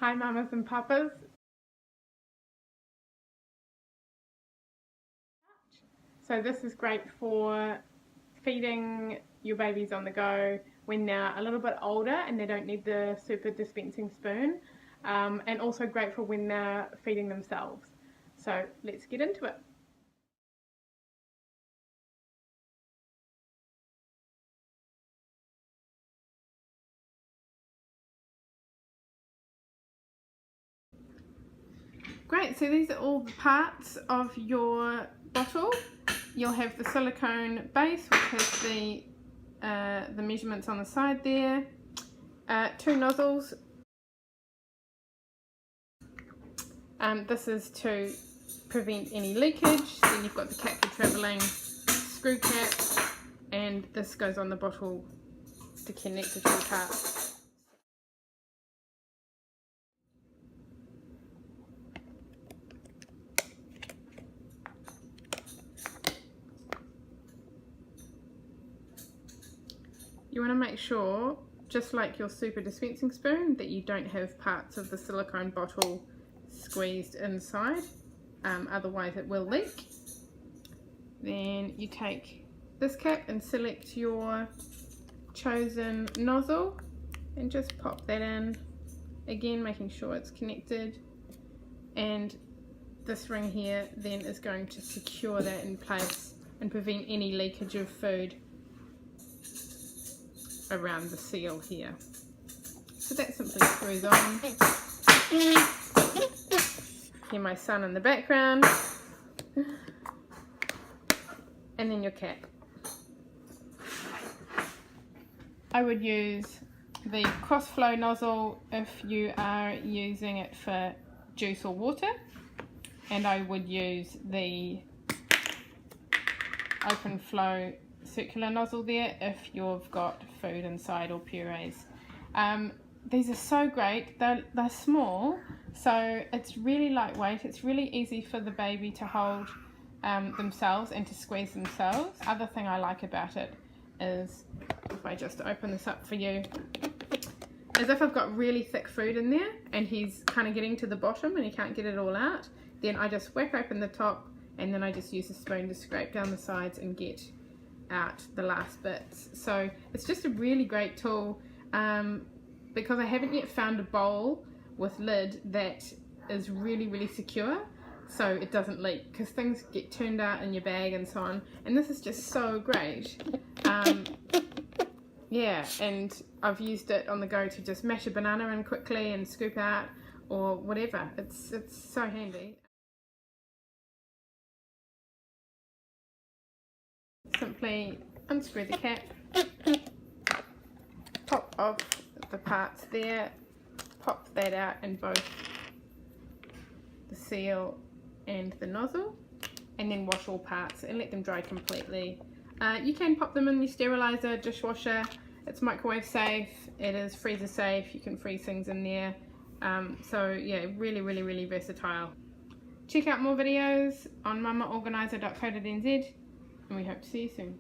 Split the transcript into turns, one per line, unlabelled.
Hi mamas and papas. So this is great for feeding your babies on the go when they're a little bit older and they don't need the super dispensing spoon, and also great for when they're feeding themselves. So let's get into it. Great, so these are all the parts of your bottle. You'll have the silicone base, which has the measurements on the side there, 2 nozzles. This is to prevent any leakage. Then you've got the cap for travelling, screw cap, and this goes on the bottle to connect the 2 parts. You want to make sure, just like your super dispensing spoon, that you don't have parts of the silicone bottle squeezed inside, otherwise it will leak. Then you take this cap and select your chosen nozzle and just pop that in, again making sure it's connected, and this ring here then is going to secure that in place and prevent any leakage of food around the seal here. So that simply screws on. Hear my son in the background. And then your cap. I would use the cross flow nozzle if you are using it for juice or water, and I would use the open flow circular nozzle there if you've got food inside or purees. These are so great. They're small, so it's really lightweight. It's really easy for the baby to hold themselves and to squeeze themselves. Other thing I like about it is, if I just open this up for you, is if I've got really thick food in there and he's kind of getting to the bottom and he can't get it all out, then I just whack open the top and then I just use a spoon to scrape down the sides and get out the last bits. So it's just a really great tool, because I haven't yet found a bowl with lid that is really secure so it doesn't leak, because things get turned out in your bag and so on, and this is just so great. Yeah, and I've used it on the go to just mash a banana in quickly and scoop out or whatever. It's so handy. Simply unscrew the cap, pop off the parts there, pop that out in both the seal and the nozzle, and then wash all parts and let them dry completely. You can pop them in your sterilizer, dishwasher. It's microwave safe, it is freezer safe, you can freeze things in there. So yeah, really versatile. Check out more videos on mamaorganiser.co.nz, and we hope to see you soon.